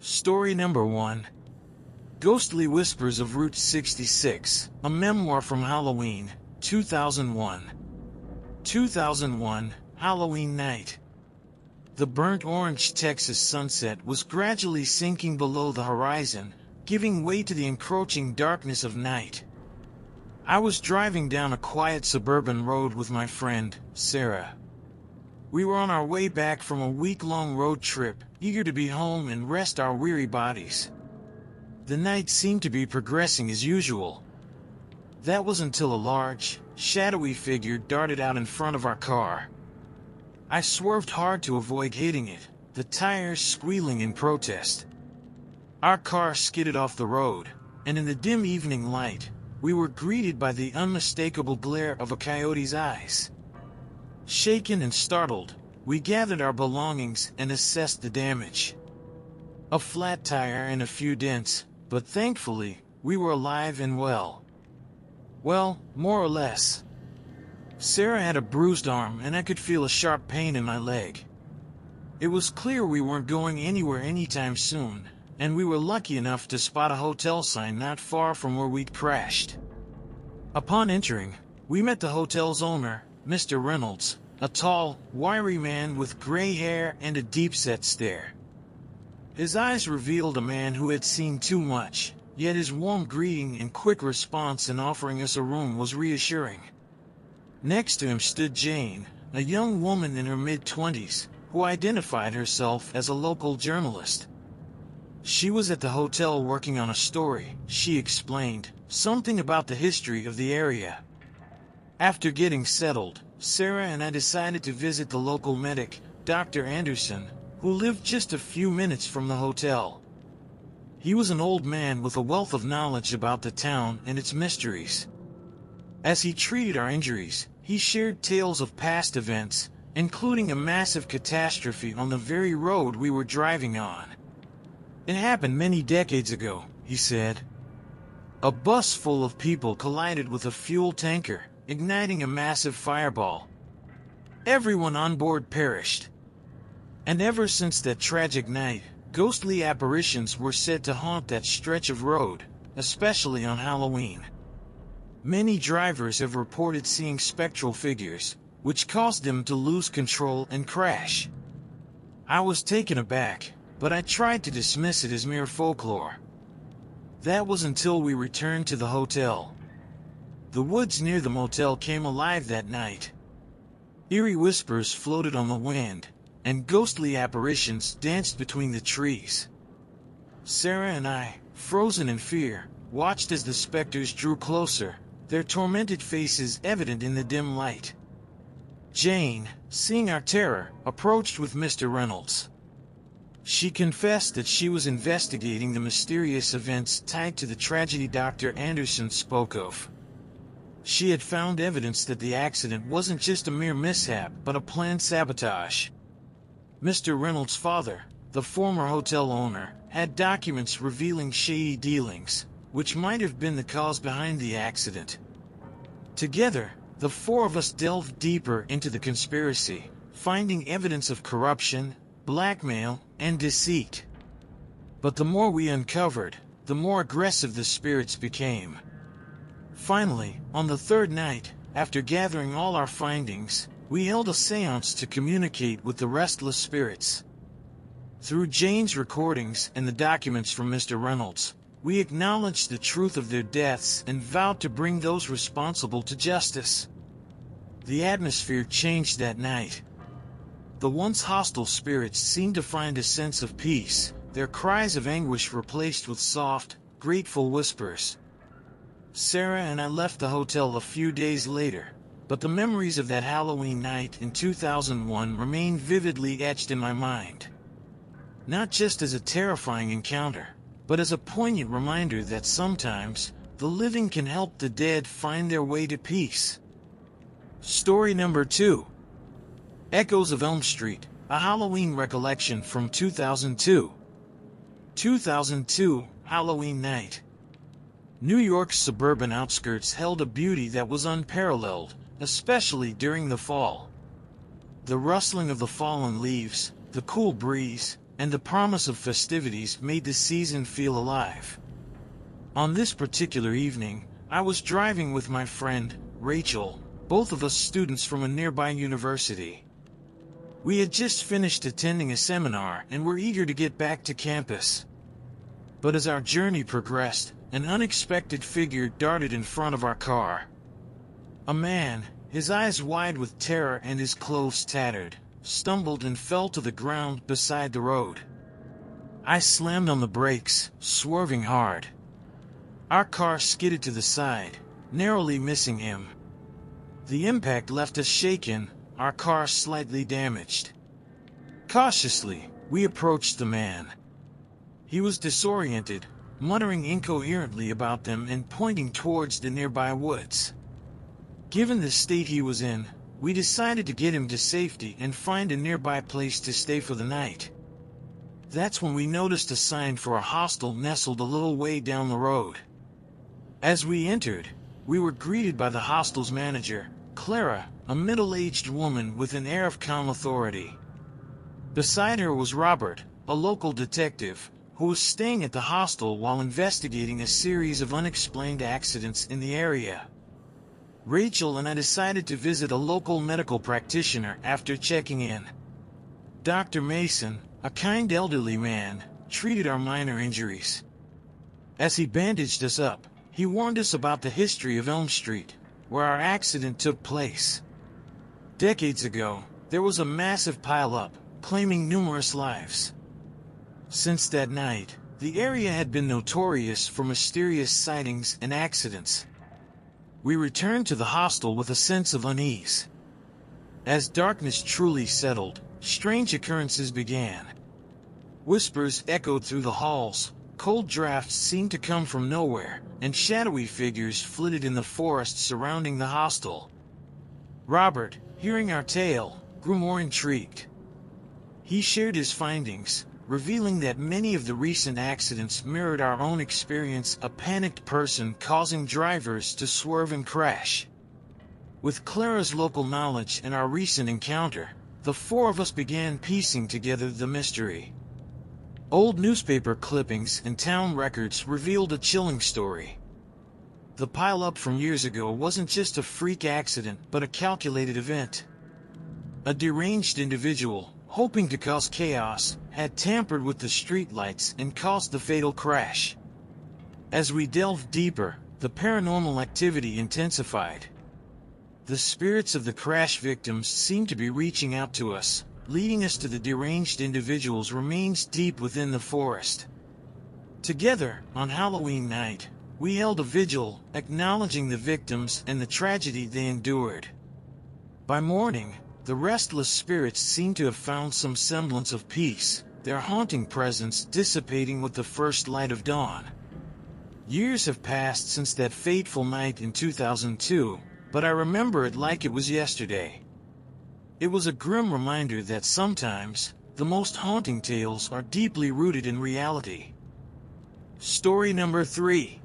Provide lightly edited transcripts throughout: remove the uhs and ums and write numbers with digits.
Story number 1. Ghostly Whispers of Route 66, a memoir from Halloween, 2001. 2001, Halloween night. The burnt orange Texas sunset was gradually sinking below the horizon, giving way to the encroaching darkness of night. I was driving down a quiet suburban road with my friend, Sarah. We were on our way back from a week-long road trip, eager to be home and rest our weary bodies. The night seemed to be progressing as usual. That was until a large, shadowy figure darted out in front of our car. I swerved hard to avoid hitting it, the tires squealing in protest. Our car skidded off the road, and in the dim evening light, we were greeted by the unmistakable glare of a coyote's eyes. Shaken and startled, we gathered our belongings and assessed the damage. A flat tire and a few dents, but thankfully, we were alive and well. Well, more or less. Sarah had a bruised arm and I could feel a sharp pain in my leg. It was clear we weren't going anywhere anytime soon, and we were lucky enough to spot a hotel sign not far from where we'd crashed. Upon entering, we met the hotel's owner, Mr. Reynolds, a tall, wiry man with gray hair and a deep-set stare. His eyes revealed a man who had seen too much, yet his warm greeting and quick response in offering us a room was reassuring. Next to him stood Jane, a young woman in her mid-20s, who identified herself as a local journalist. She was at the hotel working on a story, she explained, something about the history of the area. After getting settled, Sarah and I decided to visit the local medic, Dr. Anderson, who lived just a few minutes from the hotel. He was an old man with a wealth of knowledge about the town and its mysteries. As he treated our injuries, he shared tales of past events, including a massive catastrophe on the very road we were driving on. It happened many decades ago, he said. A bus full of people collided with a fuel tanker, igniting a massive fireball. Everyone on board perished. And ever since that tragic night, ghostly apparitions were said to haunt that stretch of road, especially on Halloween. Many drivers have reported seeing spectral figures, which caused them to lose control and crash. I was taken aback, but I tried to dismiss it as mere folklore. That was until we returned to the hotel. The woods near the motel came alive that night. Eerie whispers floated on the wind, and ghostly apparitions danced between the trees. Sarah and I, frozen in fear, watched as the specters drew closer, their tormented faces evident in the dim light. Jane, seeing our terror, approached with Mr. Reynolds. She confessed that she was investigating the mysterious events tied to the tragedy Dr. Anderson spoke of. She had found evidence that the accident wasn't just a mere mishap, but a planned sabotage. Mr. Reynolds' father, the former hotel owner, had documents revealing shady dealings, which might have been the cause behind the accident. Together, the four of us delved deeper into the conspiracy, finding evidence of corruption, blackmail, and deceit. But the more we uncovered, the more aggressive the spirits became. Finally, on the third night, after gathering all our findings, we held a séance to communicate with the restless spirits. Through Jane's recordings and the documents from Mr. Reynolds, we acknowledged the truth of their deaths and vowed to bring those responsible to justice. The atmosphere changed that night. The once hostile spirits seemed to find a sense of peace, their cries of anguish replaced with soft, grateful whispers. Sarah and I left the hotel a few days later, but the memories of that Halloween night in 2001 remain vividly etched in my mind. Not just as a terrifying encounter, but as a poignant reminder that sometimes, the living can help the dead find their way to peace. Story number 2. Echoes of Elm Street, a Halloween recollection from 2002. 2002, Halloween night. New York's suburban outskirts held a beauty that was unparalleled, especially during the fall. The rustling of the fallen leaves, the cool breeze, and the promise of festivities made the season feel alive. On this particular evening, I was driving with my friend, Rachel, both of us students from a nearby university. We had just finished attending a seminar and were eager to get back to campus. But as our journey progressed, an unexpected figure darted in front of our car. A man, his eyes wide with terror and his clothes tattered, stumbled and fell to the ground beside the road. I slammed on the brakes, swerving hard. Our car skidded to the side, narrowly missing him. The impact left us shaken, our car slightly damaged. Cautiously, we approached the man. He was disoriented, muttering incoherently about them and pointing towards the nearby woods. Given the state he was in, we decided to get him to safety and find a nearby place to stay for the night. That's when we noticed a sign for a hostel nestled a little way down the road. As we entered, we were greeted by the hostel's manager, Clara, a middle-aged woman with an air of calm authority. Beside her was Robert, a local detective, who was staying at the hostel while investigating a series of unexplained accidents in the area. Rachel and I decided to visit a local medical practitioner after checking in. Dr. Mason, a kind elderly man, treated our minor injuries. As he bandaged us up, he warned us about the history of Elm Street, where our accident took place. Decades ago, there was a massive pileup, claiming numerous lives. Since that night, the area had been notorious for mysterious sightings and accidents. We returned to the hostel with a sense of unease. As darkness truly settled, strange occurrences began. Whispers echoed through the halls, cold drafts seemed to come from nowhere, and shadowy figures flitted in the forest surrounding the hostel. Robert, hearing our tale, grew more intrigued. He shared his findings, revealing that many of the recent accidents mirrored our own experience, a panicked person causing drivers to swerve and crash. With Clara's local knowledge and our recent encounter, the four of us began piecing together the mystery. Old newspaper clippings and town records revealed a chilling story. The pileup from years ago wasn't just a freak accident but a calculated event. A deranged individual, hoping to cause chaos, had tampered with the streetlights and caused the fatal crash. As we delved deeper, the paranormal activity intensified. The spirits of the crash victims seemed to be reaching out to us, leading us to the deranged individual's remains deep within the forest. Together, on Halloween night, we held a vigil, acknowledging the victims and the tragedy they endured. By morning, the restless spirits seemed to have found some semblance of peace, their haunting presence dissipating with the first light of dawn. Years have passed since that fateful night in 2002, but I remember it like it was yesterday. It was a grim reminder that sometimes, the most haunting tales are deeply rooted in reality. Story number 3.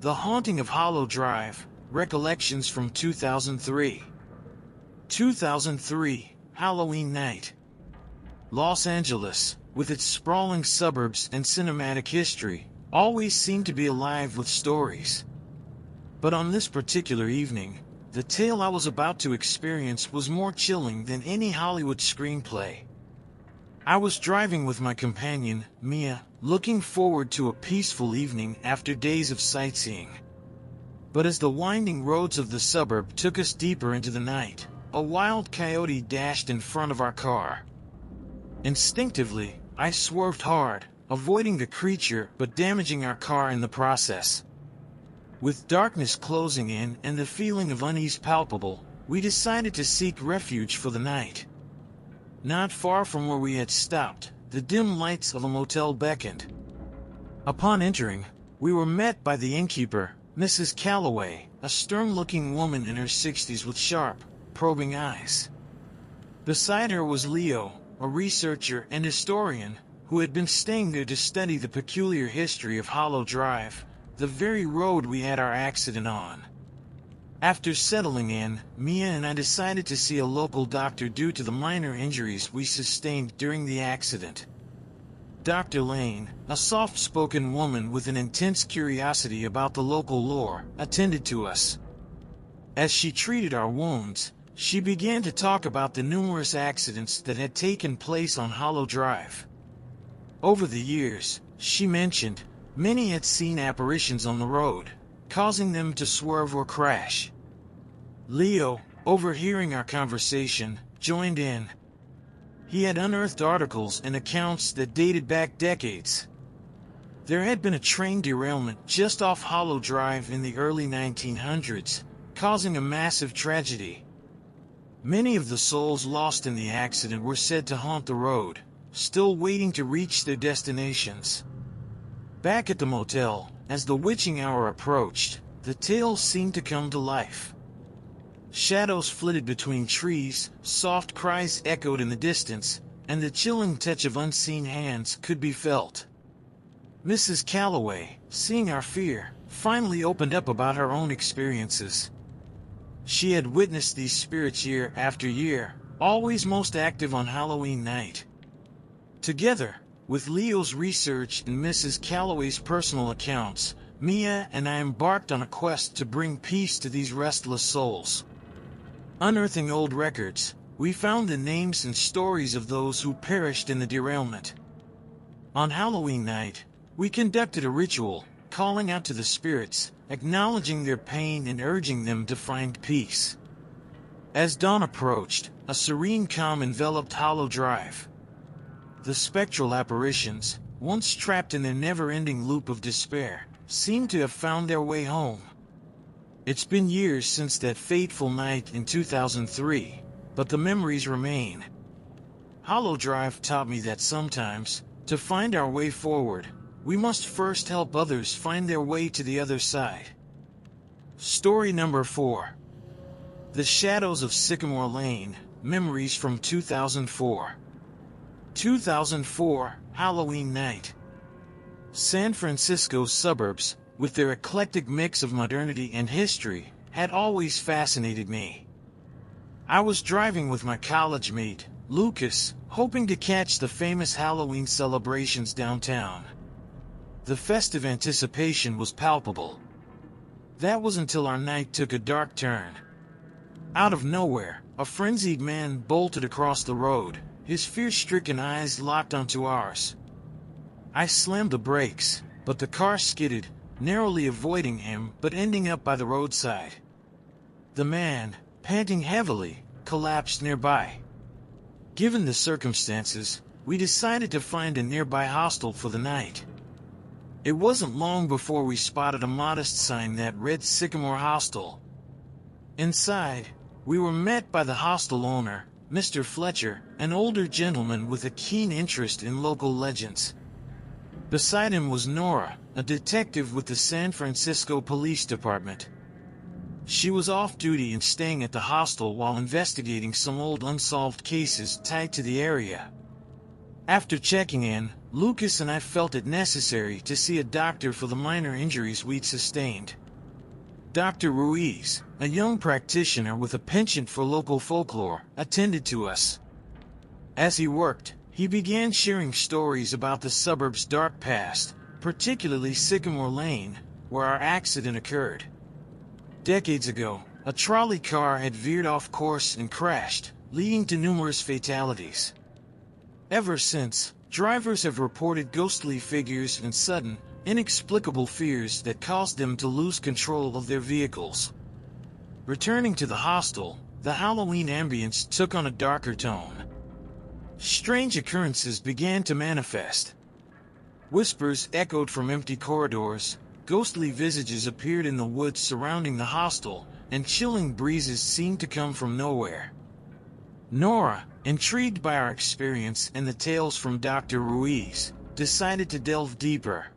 The Haunting of Hollow Drive, Recollections from 2003. 2003, Halloween night. Los Angeles, with its sprawling suburbs and cinematic history, always seemed to be alive with stories. But on this particular evening, the tale I was about to experience was more chilling than any Hollywood screenplay. I was driving with my companion, Mia, looking forward to a peaceful evening after days of sightseeing. But as the winding roads of the suburb took us deeper into the night, a wild coyote dashed in front of our car. Instinctively, I swerved hard, avoiding the creature but damaging our car in the process. With darkness closing in and the feeling of unease palpable, we decided to seek refuge for the night. Not far from where we had stopped, the dim lights of a motel beckoned. Upon entering, we were met by the innkeeper, Mrs. Calloway, a stern-looking woman in her 60s with sharp, probing eyes. Beside her was Leo, a researcher and historian, who had been staying there to study the peculiar history of Hollow Drive, the very road we had our accident on. After settling in, Mia and I decided to see a local doctor due to the minor injuries we sustained during the accident. Dr. Lane, a soft-spoken woman with an intense curiosity about the local lore, attended to us. As she treated our wounds, she began to talk about the numerous accidents that had taken place on Hollow Drive. Over the years, she mentioned, many had seen apparitions on the road, causing them to swerve or crash. Leo, overhearing our conversation, joined in. He had unearthed articles and accounts that dated back decades. There had been a train derailment just off Hollow Drive in the early 1900s, causing a massive tragedy. Many of the souls lost in the accident were said to haunt the road, still waiting to reach their destinations. Back at the motel, as the witching hour approached, the tales seemed to come to life. Shadows flitted between trees, soft cries echoed in the distance, and the chilling touch of unseen hands could be felt. Mrs. Calloway, seeing our fear, finally opened up about her own experiences. She had witnessed these spirits year after year, always most active on Halloween night. Together, with Leo's research and Mrs. Calloway's personal accounts, Mia and I embarked on a quest to bring peace to these restless souls. Unearthing old records, we found the names and stories of those who perished in the derailment. On Halloween night, we conducted a ritual, calling out to the spirits, acknowledging their pain and urging them to find peace. As dawn approached, a serene calm enveloped Hollow Drive. The spectral apparitions, once trapped in their never-ending loop of despair, seemed to have found their way home. It's been years since that fateful night in 2003, but the memories remain. Hollow Drive taught me that sometimes, to find our way forward, we must first help others find their way to the other side. Story number 4. The Shadows of Sycamore Lane, Memories from 2004. 2004, Halloween night. San Francisco's suburbs, with their eclectic mix of modernity and history, had always fascinated me. I was driving with my college mate, Lucas, hoping to catch the famous Halloween celebrations downtown. The festive anticipation was palpable. That was until our night took a dark turn. Out of nowhere, a frenzied man bolted across the road, his fear-stricken eyes locked onto ours. I slammed the brakes, but the car skidded, narrowly avoiding him but ending up by the roadside. The man, panting heavily, collapsed nearby. Given the circumstances, we decided to find a nearby hostel for the night. It wasn't long before we spotted a modest sign that read Sycamore Hostel. Inside, we were met by the hostel owner, Mr. Fletcher, an older gentleman with a keen interest in local legends. Beside him was Nora, a detective with the San Francisco Police Department. She was off-duty and staying at the hostel while investigating some old unsolved cases tied to the area. After checking in, Lucas and I felt it necessary to see a doctor for the minor injuries we'd sustained. Dr. Ruiz, a young practitioner with a penchant for local folklore, attended to us. As he worked, he began sharing stories about the suburb's dark past, particularly Sycamore Lane, where our accident occurred. Decades ago, a trolley car had veered off course and crashed, leading to numerous fatalities. Ever since, drivers have reported ghostly figures and sudden, inexplicable fears that caused them to lose control of their vehicles. Returning to the hostel, the Halloween ambience took on a darker tone. Strange occurrences began to manifest. Whispers echoed from empty corridors, ghostly visages appeared in the woods surrounding the hostel, and chilling breezes seemed to come from nowhere. Nora, intrigued by our experience and the tales from Dr. Ruiz, decided to delve deeper.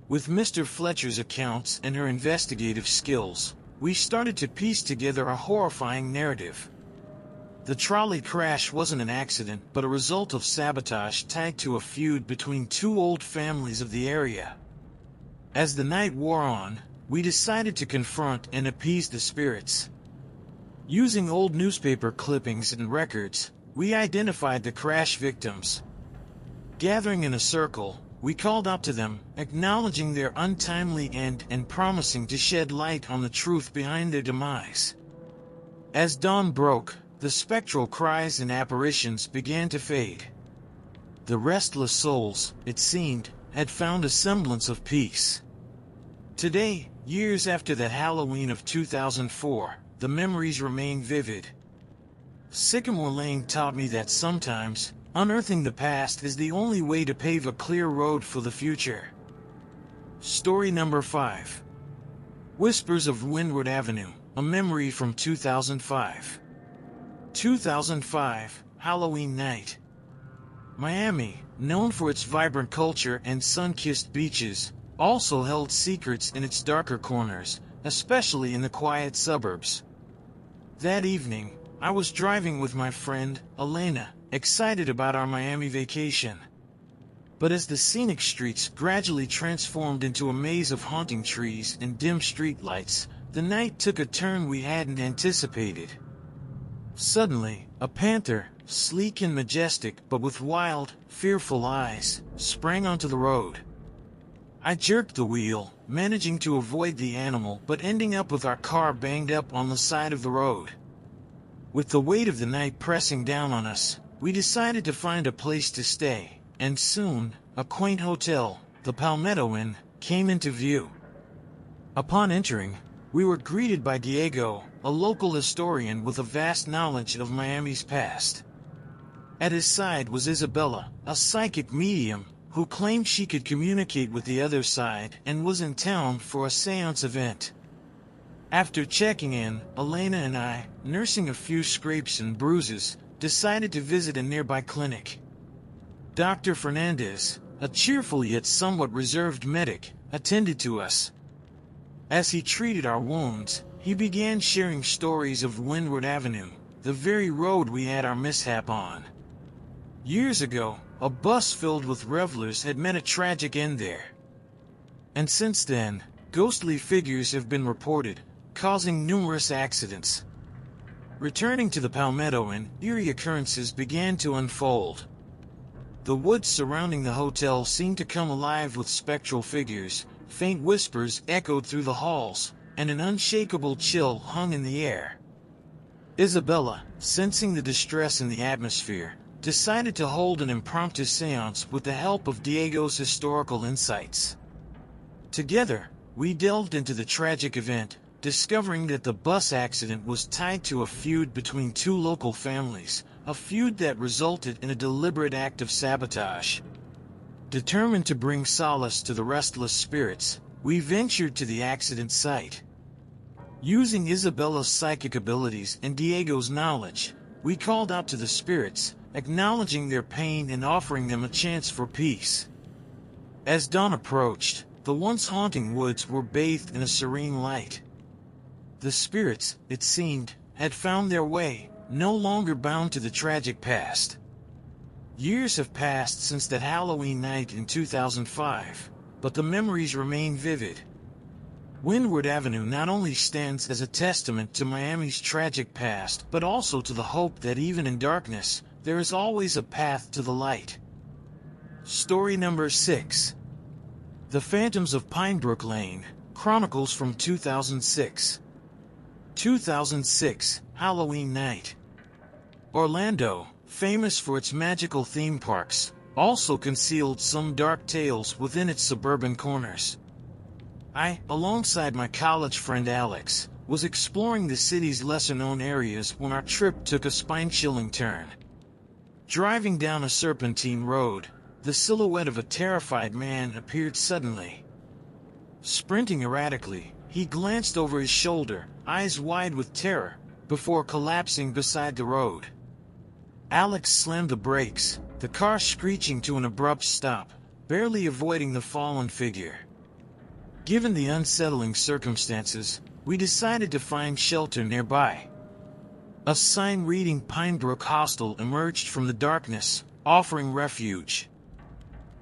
With Mr. Fletcher's accounts and her investigative skills, we started to piece together a horrifying narrative. The trolley crash wasn't an accident but a result of sabotage tied to a feud between two old families of the area. As the night wore on, we decided to confront and appease the spirits. Using old newspaper clippings and records, we identified the crash victims. Gathering in a circle, we called out to them, acknowledging their untimely end and promising to shed light on the truth behind their demise. As dawn broke, the spectral cries and apparitions began to fade. The restless souls, it seemed, had found a semblance of peace. Today, years after that Halloween of 2004, the memories remain vivid. Sycamore Lane taught me that sometimes, unearthing the past is the only way to pave a clear road for the future. Story number 5. Whispers of Windward Avenue, a memory from 2005. 2005, Halloween night. Miami, known for its vibrant culture and sun-kissed beaches, also held secrets in its darker corners, especially in the quiet suburbs. That evening, I was driving with my friend, Elena, excited about our Miami vacation. But as the scenic streets gradually transformed into a maze of haunting trees and dim streetlights, the night took a turn we hadn't anticipated. Suddenly, a panther, sleek and majestic but with wild, fearful eyes, sprang onto the road. I jerked the wheel, managing to avoid the animal but ending up with our car banged up on the side of the road. With the weight of the night pressing down on us, we decided to find a place to stay, and soon, a quaint hotel, the Palmetto Inn, came into view. Upon entering, we were greeted by Diego, a local historian with a vast knowledge of Miami's past. At his side was Isabella, a psychic medium, who claimed she could communicate with the other side and was in town for a seance event. After checking in, Elena and I, nursing a few scrapes and bruises, decided to visit a nearby clinic. Dr. Fernandez, a cheerful yet somewhat reserved medic, attended to us. As he treated our wounds, he began sharing stories of Windward Avenue, the very road we had our mishap on. Years ago, a bus filled with revelers had met a tragic end there. And since then, ghostly figures have been reported, causing numerous accidents. Returning to the Palmetto Inn, eerie occurrences began to unfold. The woods surrounding the hotel seemed to come alive with spectral figures, faint whispers echoed through the halls, and an unshakable chill hung in the air. Isabella, sensing the distress in the atmosphere, decided to hold an impromptu seance with the help of Diego's historical insights. Together, we delved into the tragic event, discovering that the bus accident was tied to a feud between two local families, a feud that resulted in a deliberate act of sabotage. Determined to bring solace to the restless spirits, we ventured to the accident site. Using Isabella's psychic abilities and Diego's knowledge, we called out to the spirits, acknowledging their pain and offering them a chance for peace. As dawn approached, the once haunting woods were bathed in a serene light. The spirits, it seemed, had found their way, no longer bound to the tragic past. Years have passed since that Halloween night in 2005, but the memories remain vivid. Windward Avenue not only stands as a testament to Miami's tragic past, but also to the hope that even in darkness, there is always a path to the light. Story number 6. The Phantoms of Pinebrook Lane, Chronicles from 2006. 2006, Halloween night. Orlando, famous for its magical theme parks, also concealed some dark tales within its suburban corners. I, alongside my college friend Alex, was exploring the city's lesser-known areas when our trip took a spine-chilling turn. Driving down a serpentine road, the silhouette of a terrified man appeared suddenly. Sprinting erratically, he glanced over his shoulder, eyes wide with terror, before collapsing beside the road. Alex slammed the brakes, the car screeching to an abrupt stop, barely avoiding the fallen figure. Given the unsettling circumstances, we decided to find shelter nearby. A sign reading Pinebrook Hostel emerged from the darkness, offering refuge.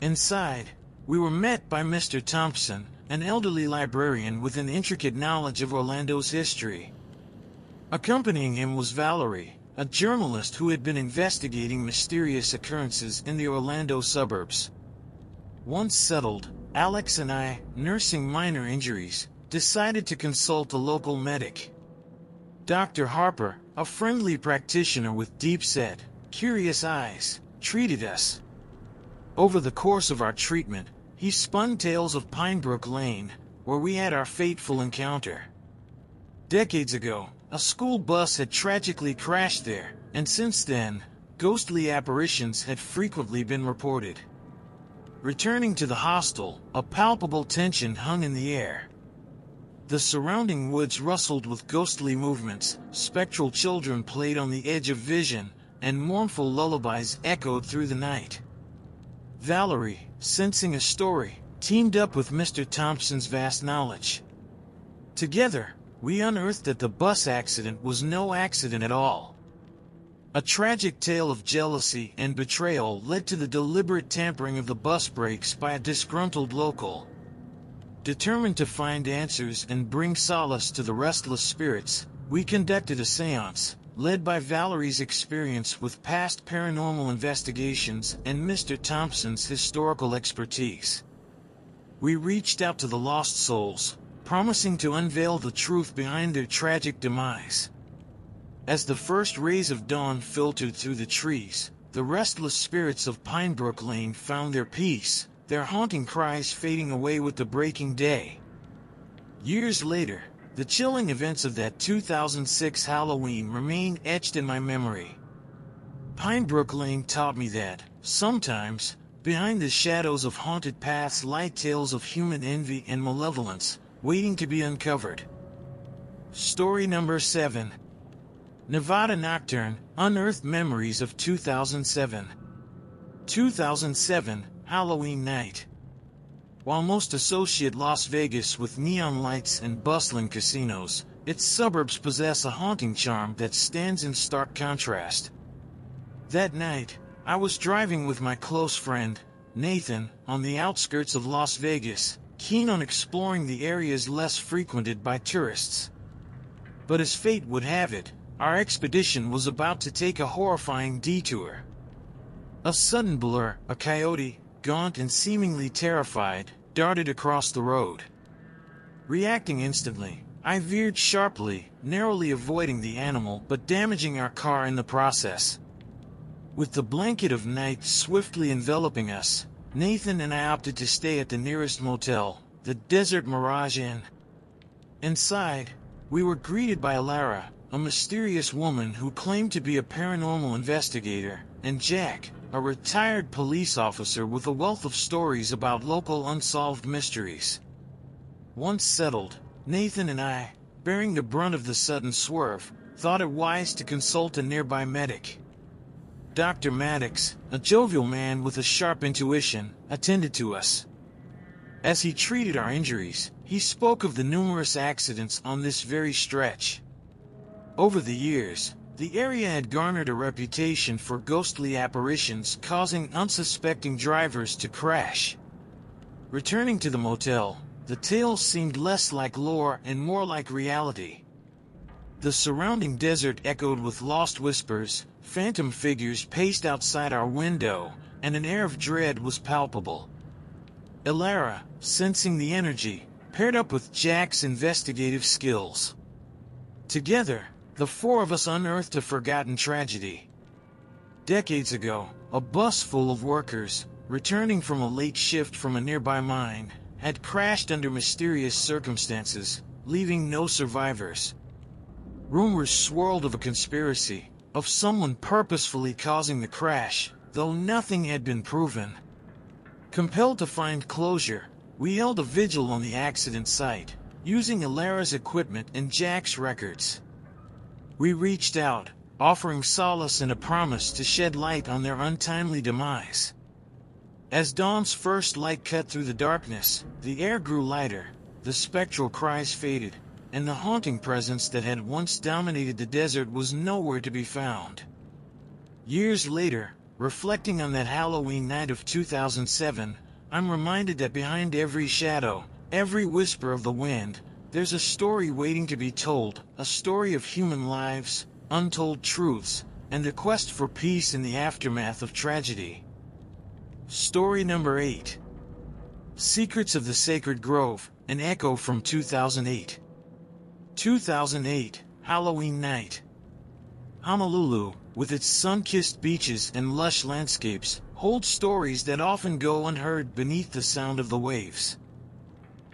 Inside, we were met by Mr. Thompson, an elderly librarian with an intricate knowledge of Orlando's history. Accompanying him was Valerie, a journalist who had been investigating mysterious occurrences in the Orlando suburbs. Once settled, Alex and I, nursing minor injuries, decided to consult a local medic. Dr. Harper, a friendly practitioner with deep-set, curious eyes, treated us. Over the course of our treatment, he spun tales of Pinebrook Lane, where we had our fateful encounter. Decades ago, a school bus had tragically crashed there, and since then, ghostly apparitions had frequently been reported. Returning to the hostel, a palpable tension hung in the air. The surrounding woods rustled with ghostly movements, spectral children played on the edge of vision, and mournful lullabies echoed through the night. Valerie, sensing a story, teamed up with Mr. Thompson's vast knowledge. Together, we unearthed that the bus accident was no accident at all. A tragic tale of jealousy and betrayal led to the deliberate tampering of the bus brakes by a disgruntled local. Determined to find answers and bring solace to the restless spirits, we conducted a seance, led by Valerie's experience with past paranormal investigations and Mr. Thompson's historical expertise. We reached out to the lost souls, promising to unveil the truth behind their tragic demise. As the first rays of dawn filtered through the trees, the restless spirits of Pinebrook Lane found their peace, their haunting cries fading away with the breaking day. Years later, the chilling events of that 2006 Halloween remain etched in my memory. Pinebrook Lane taught me that, sometimes, behind the shadows of haunted paths lie tales of human envy and malevolence, waiting to be uncovered. Story number 7. Nevada Nocturne, Unearthed Memories of 2007. 2007, Halloween night. While most associate Las Vegas with neon lights and bustling casinos, its suburbs possess a haunting charm that stands in stark contrast. That night, I was driving with my close friend, Nathan, on the outskirts of Las Vegas, keen on exploring the areas less frequented by tourists. But as fate would have it, our expedition was about to take a horrifying detour. A sudden blur, a coyote, gaunt and seemingly terrified, darted across the road. Reacting instantly, I veered sharply, narrowly avoiding the animal but damaging our car in the process. With the blanket of night swiftly enveloping us, Nathan and I opted to stay at the nearest motel, the Desert Mirage Inn. Inside, we were greeted by Alara, a mysterious woman who claimed to be a paranormal investigator, and Jack, a retired police officer with a wealth of stories about local unsolved mysteries. Once settled, Nathan and I, bearing the brunt of the sudden swerve, thought it wise to consult a nearby medic. Dr. Maddox, a jovial man with a sharp intuition, attended to us. As he treated our injuries, he spoke of the numerous accidents on this very stretch. Over the years, the area had garnered a reputation for ghostly apparitions causing unsuspecting drivers to crash. Returning to the motel, the tales seemed less like lore and more like reality. The surrounding desert echoed with lost whispers, phantom figures paced outside our window, and an air of dread was palpable. Alara, sensing the energy, paired up with Jack's investigative skills. Together, the four of us unearthed a forgotten tragedy. Decades ago, a bus full of workers, returning from a late shift from a nearby mine, had crashed under mysterious circumstances, leaving no survivors. Rumors swirled of a conspiracy, of someone purposefully causing the crash, though nothing had been proven. Compelled to find closure, we held a vigil on the accident site, using Alara's equipment and Jack's records. We reached out, offering solace and a promise to shed light on their untimely demise. As dawn's first light cut through the darkness, the air grew lighter, the spectral cries faded, and the haunting presence that had once dominated the desert was nowhere to be found. Years later, reflecting on that Halloween night of 2007, I'm reminded that behind every shadow, every whisper of the wind, there's a story waiting to be told, a story of human lives, untold truths, and the quest for peace in the aftermath of tragedy. Story number 8. Secrets of the Sacred Grove, an echo from 2008. 2008, Halloween night. Honolulu, with its sun-kissed beaches and lush landscapes, holds stories that often go unheard beneath the sound of the waves.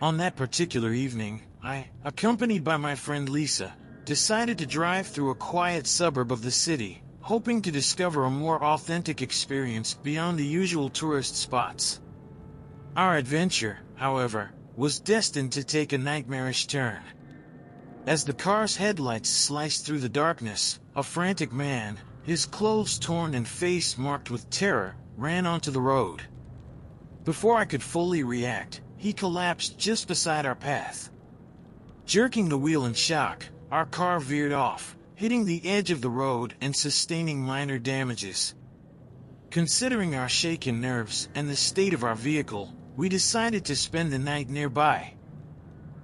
On that particular evening, I, accompanied by my friend Lisa, decided to drive through a quiet suburb of the city, hoping to discover a more authentic experience beyond the usual tourist spots. Our adventure, however, was destined to take a nightmarish turn. As the car's headlights sliced through the darkness, a frantic man, his clothes torn and face marked with terror, ran onto the road. Before I could fully react, he collapsed just beside our path. Jerking the wheel in shock, our car veered off, hitting the edge of the road and sustaining minor damages. Considering our shaken nerves and the state of our vehicle, we decided to spend the night nearby.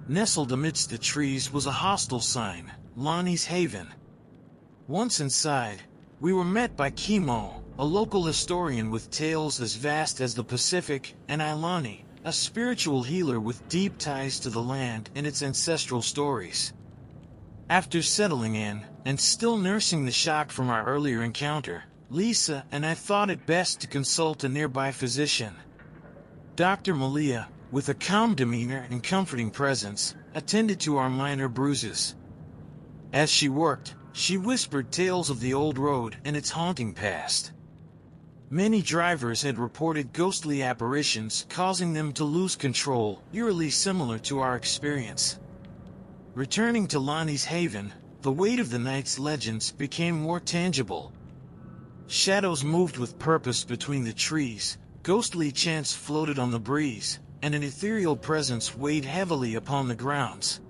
Nestled amidst the trees was a hostel sign, Lonnie's Haven. Once inside, we were met by Kimo, a local historian with tales as vast as the Pacific, and Ilani, a spiritual healer with deep ties to the land and its ancestral stories. After settling in, and still nursing the shock from our earlier encounter, Lisa and I thought it best to consult a nearby physician. Dr. Malia, with a calm demeanor and comforting presence, attended to our minor bruises. As she worked, she whispered tales of the old road and its haunting past. Many drivers had reported ghostly apparitions causing them to lose control, eerily similar to our experience. Returning to Lonnie's Haven, the weight of the night's legends became more tangible. Shadows moved with purpose between the trees, ghostly chants floated on the breeze, and an ethereal presence weighed heavily upon the grounds.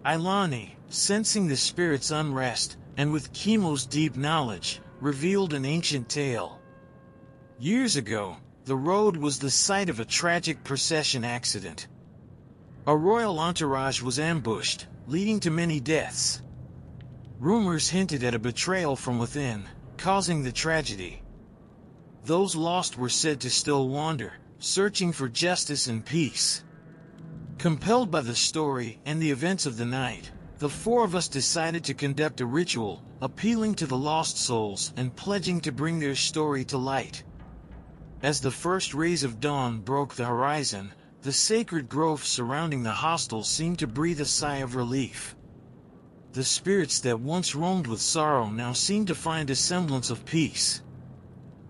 Ilani, sensing the spirit's unrest, and with Kimo's deep knowledge, revealed an ancient tale. Years ago, the road was the site of a tragic procession accident. A royal entourage was ambushed, leading to many deaths. Rumors hinted at a betrayal from within, causing the tragedy. Those lost were said to still wander, searching for justice and peace. Compelled by the story and the events of the night, the four of us decided to conduct a ritual, appealing to the lost souls and pledging to bring their story to light. As the first rays of dawn broke the horizon, the sacred grove surrounding the hostel seemed to breathe a sigh of relief. The spirits that once roamed with sorrow now seemed to find a semblance of peace.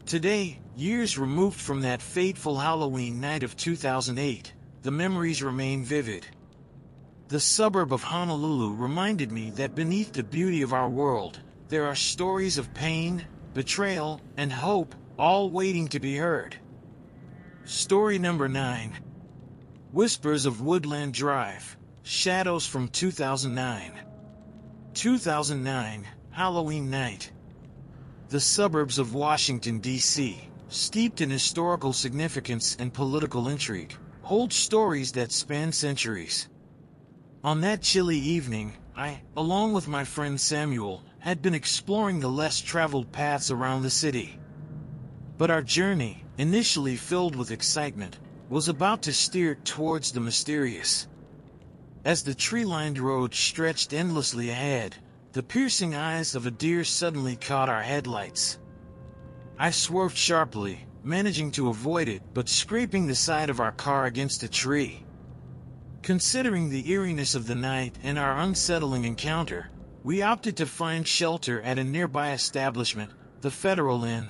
Today, years removed from that fateful Halloween night of 2008, the memories remain vivid. The suburb of Honolulu reminded me that beneath the beauty of our world, there are stories of pain, betrayal, and hope, all waiting to be heard. Story number 9. Whispers of Woodland Drive, Shadows from 2009. 2009, Halloween night. The suburbs of Washington, D.C., steeped in historical significance and political intrigue, hold stories that span centuries. On that chilly evening, I, along with my friend Samuel, had been exploring the less traveled paths around the city. But our journey, initially filled with excitement, was about to steer towards the mysterious. As the tree-lined road stretched endlessly ahead, the piercing eyes of a deer suddenly caught our headlights. I swerved sharply, managing to avoid it but scraping the side of our car against a tree. Considering the eeriness of the night and our unsettling encounter, we opted to find shelter at a nearby establishment, the Federal Inn.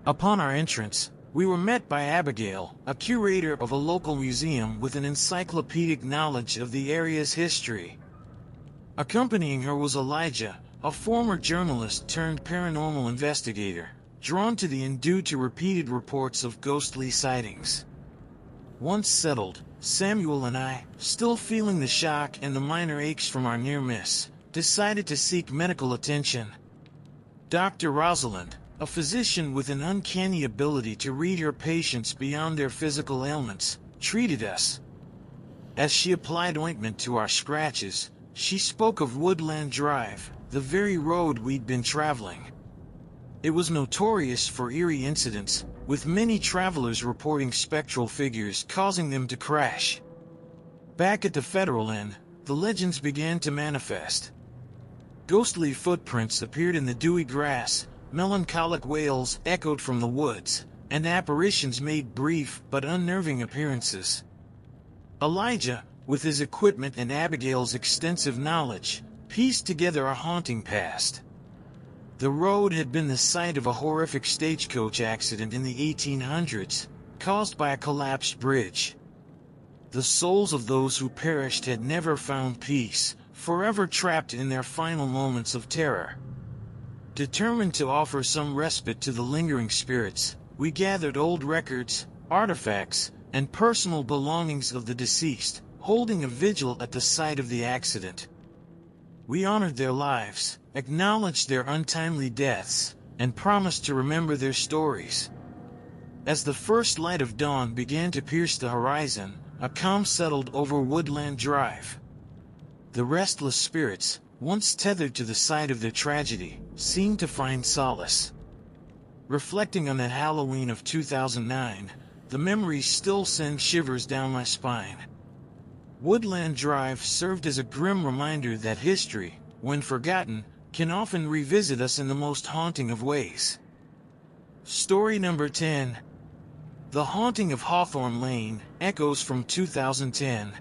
Upon our entrance, we were met by Abigail, a curator of a local museum with an encyclopedic knowledge of the area's history. Accompanying her was Elijah, a former journalist turned paranormal investigator, drawn to the inn due to repeated reports of ghostly sightings. Once settled, Samuel and I, still feeling the shock and the minor aches from our near miss, decided to seek medical attention. Dr. Rosalind, a physician with an uncanny ability to read her patients beyond their physical ailments, treated us. As she applied ointment to our scratches, she spoke of Woodland Drive, the very road we'd been traveling. It was notorious for eerie incidents, with many travelers reporting spectral figures causing them to crash. Back at the Federal Inn, the legends began to manifest. Ghostly footprints appeared in the dewy grass, melancholic wails echoed from the woods, and apparitions made brief but unnerving appearances. Elijah, with his equipment and Abigail's extensive knowledge, pieced together a haunting past. The road had been the site of a horrific stagecoach accident in the 1800s, caused by a collapsed bridge. The souls of those who perished had never found peace, forever trapped in their final moments of terror. Determined to offer some respite to the lingering spirits, we gathered old records, artifacts, and personal belongings of the deceased, holding a vigil at the site of the accident. We honored their lives, acknowledged their untimely deaths, and promised to remember their stories. As the first light of dawn began to pierce the horizon, a calm settled over Woodland Drive. The restless spirits, once tethered to the site of their tragedy, seemed to find solace. Reflecting on that Halloween of 2009, the memories still send shivers down my spine. Woodland Drive served as a grim reminder that history, when forgotten, can often revisit us in the most haunting of ways. Story number 10. The Haunting of Hawthorne Lane, echoes from 2010.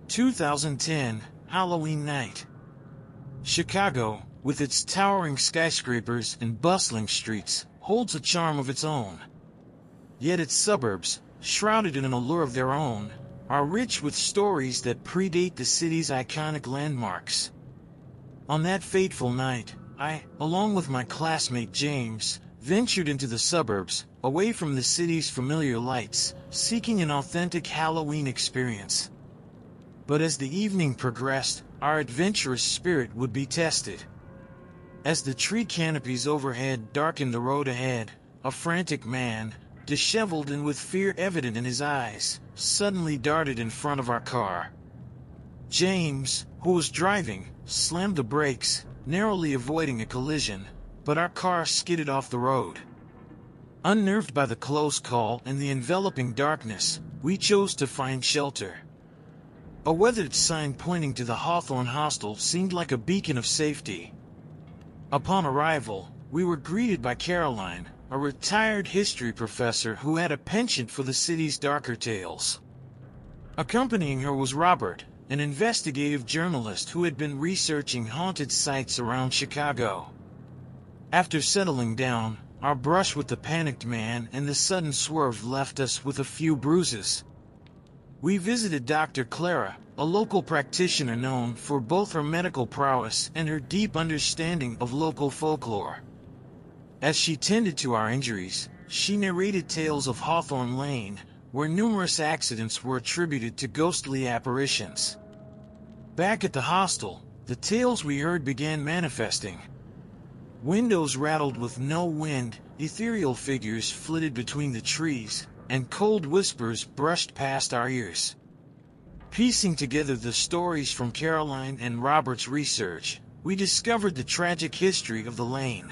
2010, Halloween night. Chicago, with its towering skyscrapers and bustling streets, holds a charm of its own. Yet its suburbs, shrouded in an allure of their own, are rich with stories that predate the city's iconic landmarks. On that fateful night, I, along with my classmate James, ventured into the suburbs, away from the city's familiar lights, seeking an authentic Halloween experience. But as the evening progressed, our adventurous spirit would be tested. As the tree canopies overhead darkened the road ahead, a frantic man, disheveled and with fear evident in his eyes, suddenly darted in front of our car. James, who was driving, slammed the brakes, narrowly avoiding a collision, but our car skidded off the road. Unnerved by the close call and the enveloping darkness, we chose to find shelter. A weathered sign pointing to the Hawthorne Hostel seemed like a beacon of safety. Upon arrival, we were greeted by Caroline, a retired history professor who had a penchant for the city's darker tales. Accompanying her was Robert, an investigative journalist who had been researching haunted sites around Chicago. After settling down, our brush with the panicked man and the sudden swerve left us with a few bruises. We visited Dr. Clara, a local practitioner known for both her medical prowess and her deep understanding of local folklore. As she tended to our injuries, she narrated tales of Hawthorne Lane, where numerous accidents were attributed to ghostly apparitions. Back at the hostel, the tales we heard began manifesting. Windows rattled with no wind, ethereal figures flitted between the trees, and cold whispers brushed past our ears. Piecing together the stories from Caroline and Robert's research, we discovered the tragic history of the lane.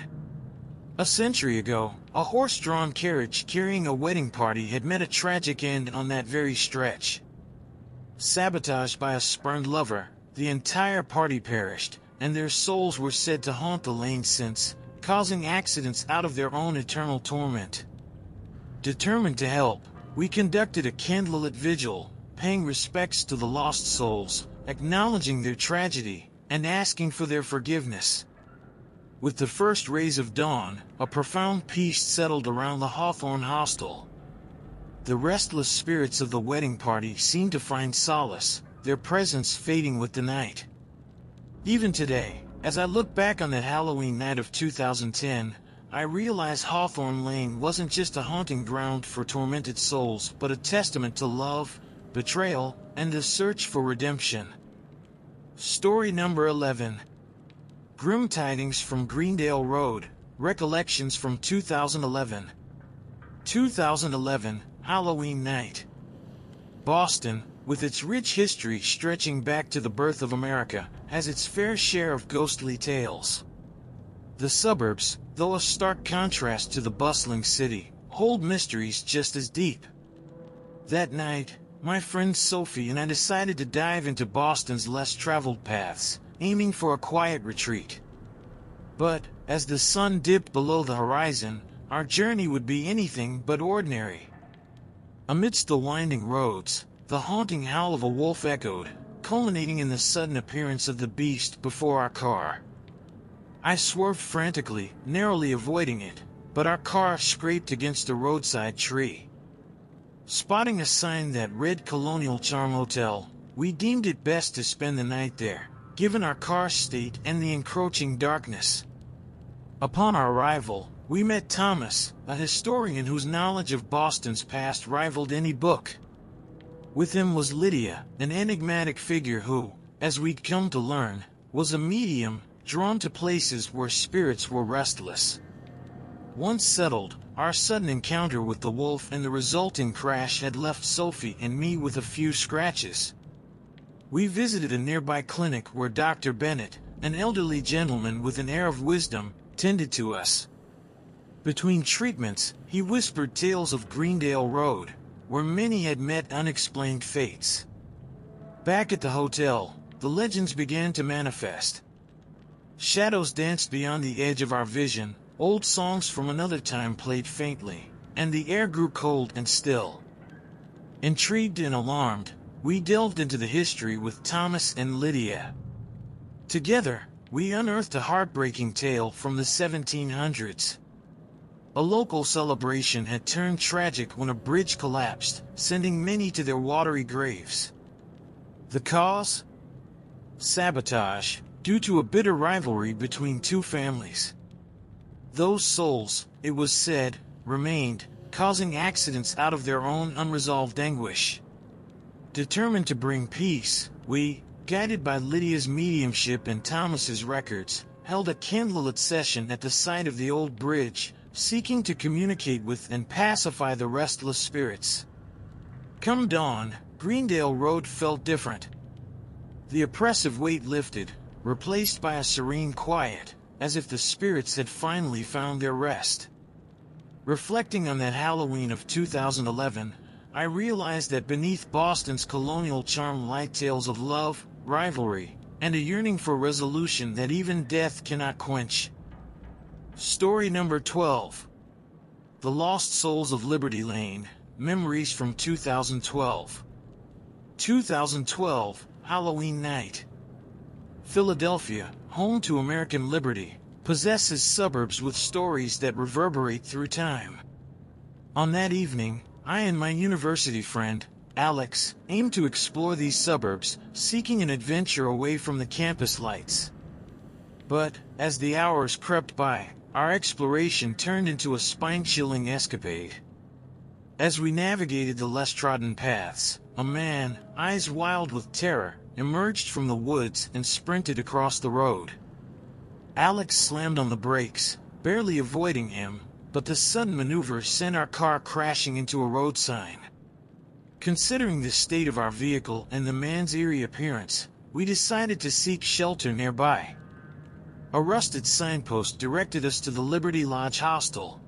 A century ago, a horse-drawn carriage carrying a wedding party had met a tragic end on that very stretch. Sabotaged by a spurned lover, the entire party perished, and their souls were said to haunt the lane since, causing accidents out of their own eternal torment. Determined to help, we conducted a candlelit vigil, paying respects to the lost souls, acknowledging their tragedy, and asking for their forgiveness. With the first rays of dawn, a profound peace settled around the Hawthorne Hostel. The restless spirits of the wedding party seemed to find solace, their presence fading with the night. Even today, as I look back on that Halloween night of 2010, I realize Hawthorne Lane wasn't just a haunting ground for tormented souls, but a testament to love, betrayal, and the search for redemption. Story number 11. Grim Tidings from Greendale Road, Recollections from 2011. 2011, Halloween night. Boston, with its rich history stretching back to the birth of America, has its fair share of ghostly tales. The suburbs, though a stark contrast to the bustling city, hold mysteries just as deep. That night, my friend Sophie and I decided to dive into Boston's less traveled paths, aiming for a quiet retreat. But, as the sun dipped below the horizon, our journey would be anything but ordinary. Amidst the winding roads, the haunting howl of a wolf echoed, culminating in the sudden appearance of the beast before our car. I swerved frantically, narrowly avoiding it, but our car scraped against a roadside tree. Spotting a sign that read Colonial Charm Hotel, we deemed it best to spend the night there, given our car's state and the encroaching darkness. Upon our arrival, we met Thomas, a historian whose knowledge of Boston's past rivaled any book. With him was Lydia, an enigmatic figure who, as we'd come to learn, was a medium, drawn to places where spirits were restless. Once settled, our sudden encounter with the wolf and the resulting crash had left Sophie and me with a few scratches. We visited a nearby clinic where Dr. Bennett, an elderly gentleman with an air of wisdom, tended to us. Between treatments, he whispered tales of Greendale Road, where many had met unexplained fates. Back at the hotel, the legends began to manifest. Shadows danced beyond the edge of our vision, old songs from another time played faintly, and the air grew cold and still. Intrigued and alarmed, we delved into the history with Thomas and Lydia. Together, we unearthed a heartbreaking tale from the 1700s. A local celebration had turned tragic when a bridge collapsed, sending many to their watery graves. The cause? Sabotage, due to a bitter rivalry between two families. Those souls, it was said, remained, causing accidents out of their own unresolved anguish. Determined to bring peace, we, guided by Lydia's mediumship and Thomas's records, held a candlelit session at the site of the old bridge, seeking to communicate with and pacify the restless spirits. Come dawn, Greendale Road felt different. The oppressive weight lifted, replaced by a serene quiet, as if the spirits had finally found their rest. Reflecting on that Halloween of 2011, I realized that beneath Boston's colonial charm lie tales of love, rivalry, and a yearning for resolution that even death cannot quench. Story number 12. The Lost Souls of Liberty Lane, Memories from 2012. 2012, Halloween night. Philadelphia, home to American liberty, possesses suburbs with stories that reverberate through time. On that evening, I and my university friend, Alex, aimed to explore these suburbs, seeking an adventure away from the campus lights. But, as the hours crept by, our exploration turned into a spine-chilling escapade. As we navigated the less trodden paths, a man, eyes wild with terror, emerged from the woods and sprinted across the road. Alex slammed on the brakes, barely avoiding him, but the sudden maneuver sent our car crashing into a road sign. Considering the state of our vehicle and the man's eerie appearance, we decided to seek shelter nearby. A rusted signpost directed us to the Liberty Lodge hostel.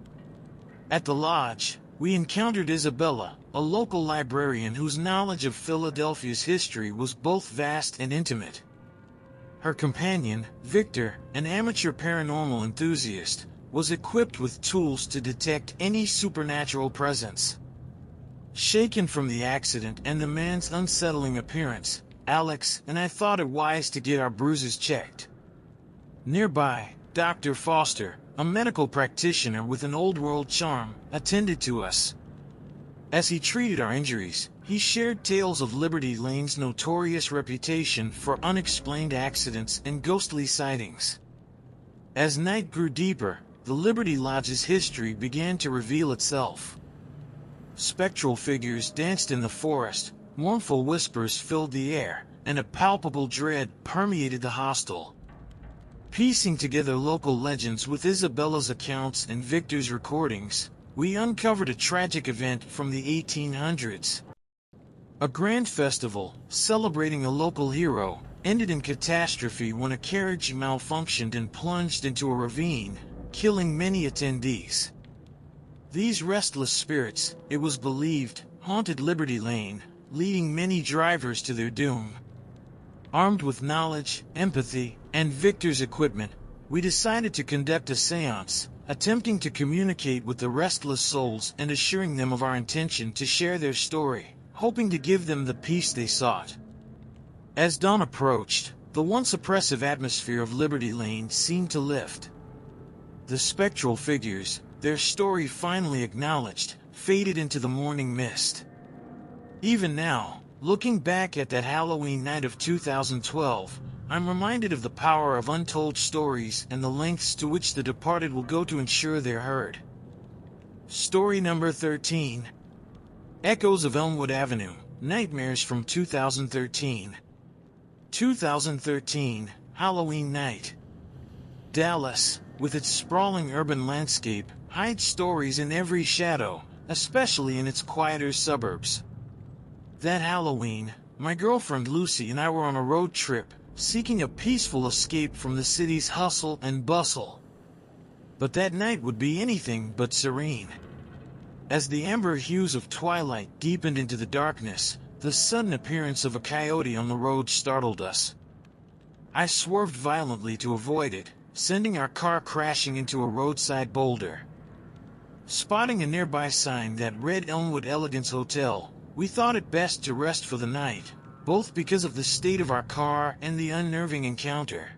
At the lodge, we encountered Isabella, a local librarian whose knowledge of Philadelphia's history was both vast and intimate. Her companion, Victor, an amateur paranormal enthusiast, was equipped with tools to detect any supernatural presence. Shaken from the accident and the man's unsettling appearance, Alex and I thought it wise to get our bruises checked. Nearby, Dr. Foster, a medical practitioner with an old-world charm, attended to us. As he treated our injuries, he shared tales of Liberty Lane's notorious reputation for unexplained accidents and ghostly sightings. As night grew deeper, the Liberty Lodge's history began to reveal itself. Spectral figures danced in the forest, mournful whispers filled the air, and a palpable dread permeated the hostel. Piecing together local legends with Isabella's accounts and Victor's recordings, we uncovered a tragic event from the 1800s. A grand festival, celebrating a local hero, ended in catastrophe when a carriage malfunctioned and plunged into a ravine, killing many attendees. These restless spirits, it was believed, haunted Liberty Lane, leading many drivers to their doom. Armed with knowledge, empathy, and Victor's equipment, we decided to conduct a séance, attempting to communicate with the restless souls and assuring them of our intention to share their story, hoping to give them the peace they sought. As dawn approached, the once oppressive atmosphere of Liberty Lane seemed to lift. The spectral figures, their story finally acknowledged, faded into the morning mist. Even now, looking back at that Halloween night of 2012, I'm reminded of the power of untold stories and the lengths to which the departed will go to ensure they're heard. Story number 13. Echoes of Elmwood Avenue, Nightmares from 2013. 2013, Halloween night. Dallas, with its sprawling urban landscape, hides stories in every shadow, especially in its quieter suburbs. That Halloween, my girlfriend Lucy and I were on a road trip, seeking a peaceful escape from the city's hustle and bustle. But that night would be anything but serene. As the amber hues of twilight deepened into the darkness, the sudden appearance of a coyote on the road startled us. I swerved violently to avoid it, sending our car crashing into a roadside boulder. Spotting a nearby sign that read Elmwood Elegance Hotel, we thought it best to rest for the night, both because of the state of our car and the unnerving encounter.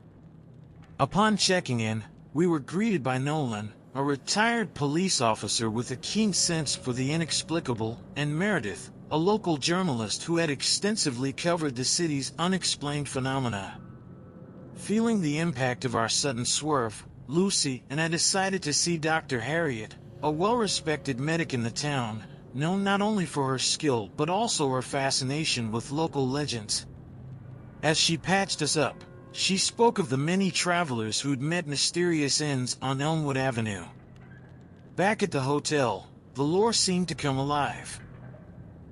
Upon checking in, we were greeted by Nolan, a retired police officer with a keen sense for the inexplicable, and Meredith, a local journalist who had extensively covered the city's unexplained phenomena. Feeling the impact of our sudden swerve, Lucy and I decided to see Dr. Harriet, a well-respected medic in the town, known not only for her skill but also her fascination with local legends. As she patched us up, she spoke of the many travelers who'd met mysterious ends on Elmwood Avenue. Back at the hotel, the lore seemed to come alive.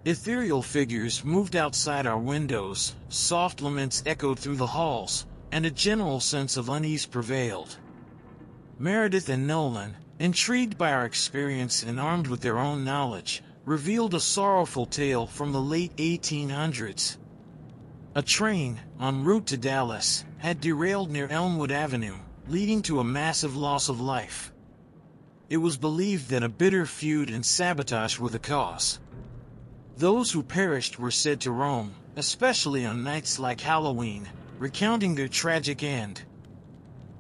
Ethereal figures moved outside our windows, soft laments echoed through the halls, and a general sense of unease prevailed. Meredith and Nolan, intrigued by our experience and armed with their own knowledge, revealed a sorrowful tale from the late 1800s. A train, en route to Dallas, had derailed near Elmwood Avenue, leading to a massive loss of life. It was believed that a bitter feud and sabotage were the cause. Those who perished were said to roam, especially on nights like Halloween, recounting their tragic end.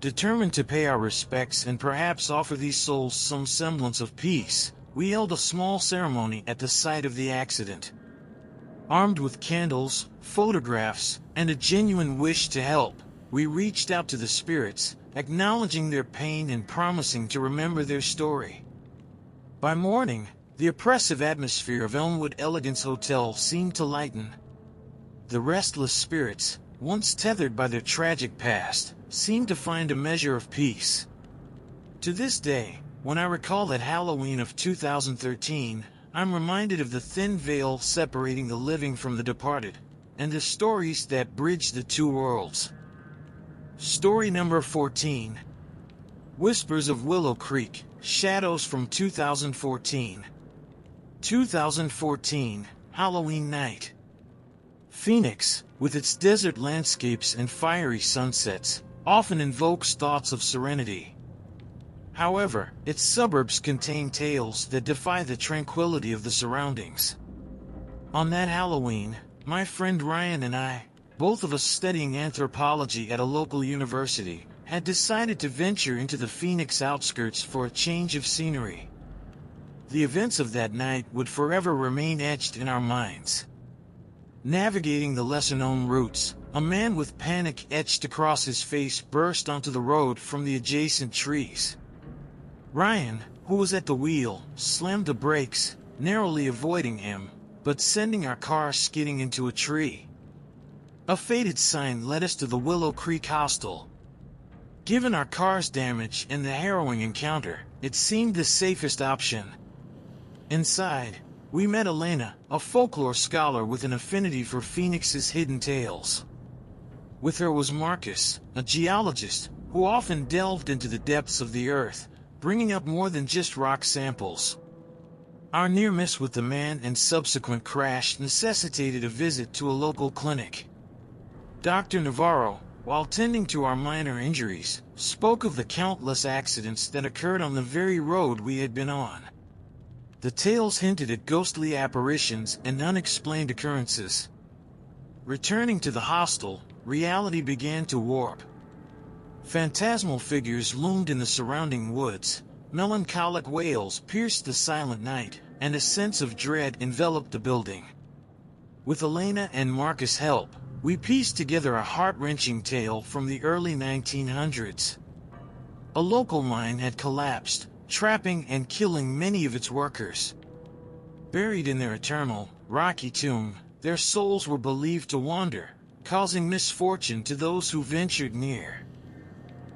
Determined to pay our respects and perhaps offer these souls some semblance of peace, we held a small ceremony at the site of the accident. Armed with candles, photographs, and a genuine wish to help, we reached out to the spirits, acknowledging their pain and promising to remember their story. By morning, the oppressive atmosphere of Elmwood Elegance Hotel seemed to lighten. The restless spirits, once tethered by their tragic past, seemed to find a measure of peace. To this day, when I recall that Halloween of 2013, I'm reminded of the thin veil separating the living from the departed, and the stories that bridge the two worlds. Story number 14. Whispers of Willow Creek, Shadows from 2014. 2014, Halloween night. Phoenix, with its desert landscapes and fiery sunsets, often invokes thoughts of serenity. However, its suburbs contain tales that defy the tranquility of the surroundings. On that Halloween, my friend Ryan and I, both of us studying anthropology at a local university, had decided to venture into the Phoenix outskirts for a change of scenery. The events of that night would forever remain etched in our minds. Navigating the lesser-known routes, a man with panic etched across his face burst onto the road from the adjacent trees. Ryan, who was at the wheel, slammed the brakes, narrowly avoiding him, but sending our car skidding into a tree. A faded sign led us to the Willow Creek Hostel. Given our car's damage and the harrowing encounter, it seemed the safest option. Inside, we met Elena, a folklore scholar with an affinity for Phoenix's hidden tales. With her was Marcus, a geologist, who often delved into the depths of the earth, bringing up more than just rock samples. Our near miss with the man and subsequent crash necessitated a visit to a local clinic. Dr. Navarro, while tending to our minor injuries, spoke of the countless accidents that occurred on the very road we had been on. The tales hinted at ghostly apparitions and unexplained occurrences. Returning to the hostel, reality began to warp. Phantasmal figures loomed in the surrounding woods, melancholic wails pierced the silent night, and a sense of dread enveloped the building. With Elena and Marcus' help, we pieced together a heart-wrenching tale from the early 1900s. A local mine had collapsed, trapping and killing many of its workers. Buried in their eternal, rocky tomb, their souls were believed to wander, causing misfortune to those who ventured near.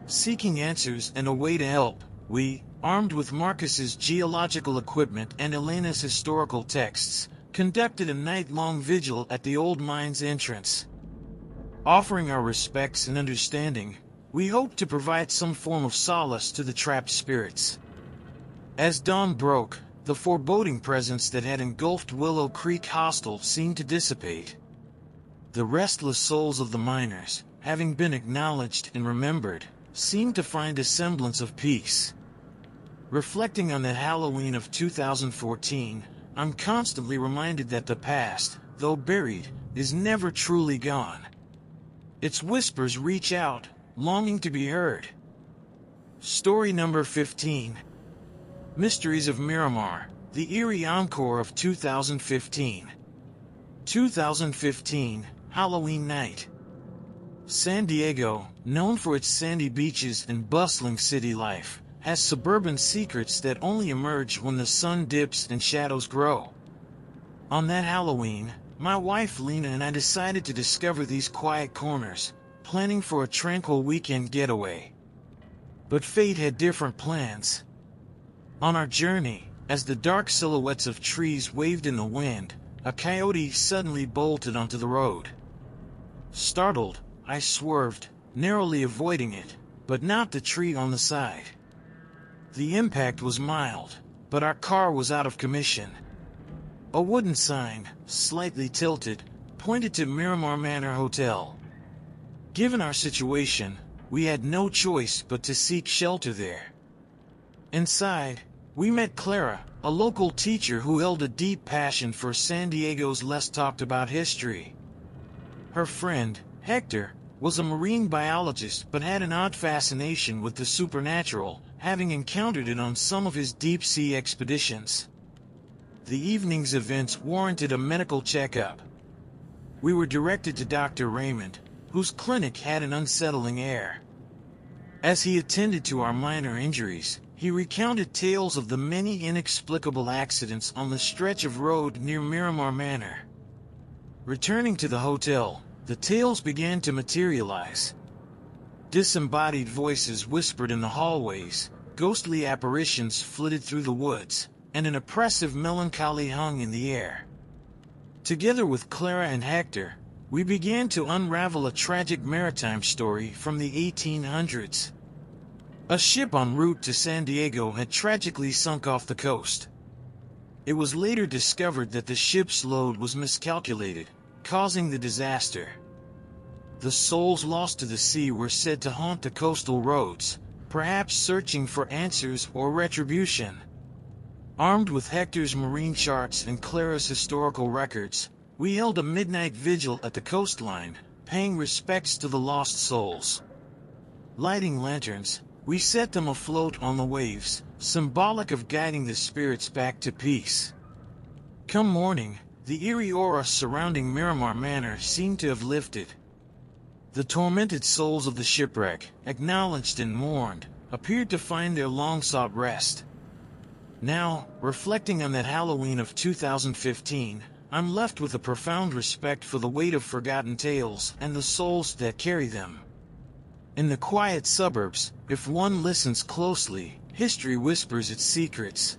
Seeking answers and a way to help, we, armed with Marcus's geological equipment and Elena's historical texts, conducted a night-long vigil at the old mine's entrance. Offering our respects and understanding, we hoped to provide some form of solace to the trapped spirits. As dawn broke, the foreboding presence that had engulfed Willow Creek Hostel seemed to dissipate. The restless souls of the miners, having been acknowledged and remembered, seemed to find a semblance of peace. Reflecting on that Halloween of 2014, I'm constantly reminded that the past, though buried, is never truly gone. Its whispers reach out, longing to be heard. Story number 15. Mysteries of Miramar, the eerie encore of 2015. 2015, Halloween night. San Diego, known for its sandy beaches and bustling city life, has suburban secrets that only emerge when the sun dips and shadows grow. On that Halloween, my wife Lena and I decided to discover these quiet corners, planning for a tranquil weekend getaway. But fate had different plans. On our journey, as the dark silhouettes of trees waved in the wind, a coyote suddenly bolted onto the road. Startled, I swerved, narrowly avoiding it, but not the tree on the side. The impact was mild, but our car was out of commission. A wooden sign, slightly tilted, pointed to Miramar Manor Hotel. Given our situation, we had no choice but to seek shelter there. Inside, we met Clara, a local teacher who held a deep passion for San Diego's less-talked-about history. Her friend, Hector, was a marine biologist but had an odd fascination with the supernatural, having encountered it on some of his deep-sea expeditions. The evening's events warranted a medical checkup. We were directed to Dr. Raymond, whose clinic had an unsettling air. As he attended to our minor injuries, he recounted tales of the many inexplicable accidents on the stretch of road near Miramar Manor. Returning to the hotel, the tales began to materialize. Disembodied voices whispered in the hallways, ghostly apparitions flitted through the woods, and an oppressive melancholy hung in the air. Together with Clara and Hector, we began to unravel a tragic maritime story from the 1800s. A ship en route to San Diego had tragically sunk off the coast. It was later discovered that the ship's load was miscalculated, causing the disaster. The souls lost to the sea were said to haunt the coastal roads, perhaps searching for answers or retribution. Armed with Hector's marine charts and Clara's historical records, we held a midnight vigil at the coastline, paying respects to the lost souls. Lighting lanterns, we set them afloat on the waves, symbolic of guiding the spirits back to peace. Come morning, the eerie aura surrounding Miramar Manor seemed to have lifted. The tormented souls of the shipwreck, acknowledged and mourned, appeared to find their long-sought rest. Now, reflecting on that Halloween of 2015, I'm left with a profound respect for the weight of forgotten tales and the souls that carry them. In the quiet suburbs, if one listens closely, history whispers its secrets,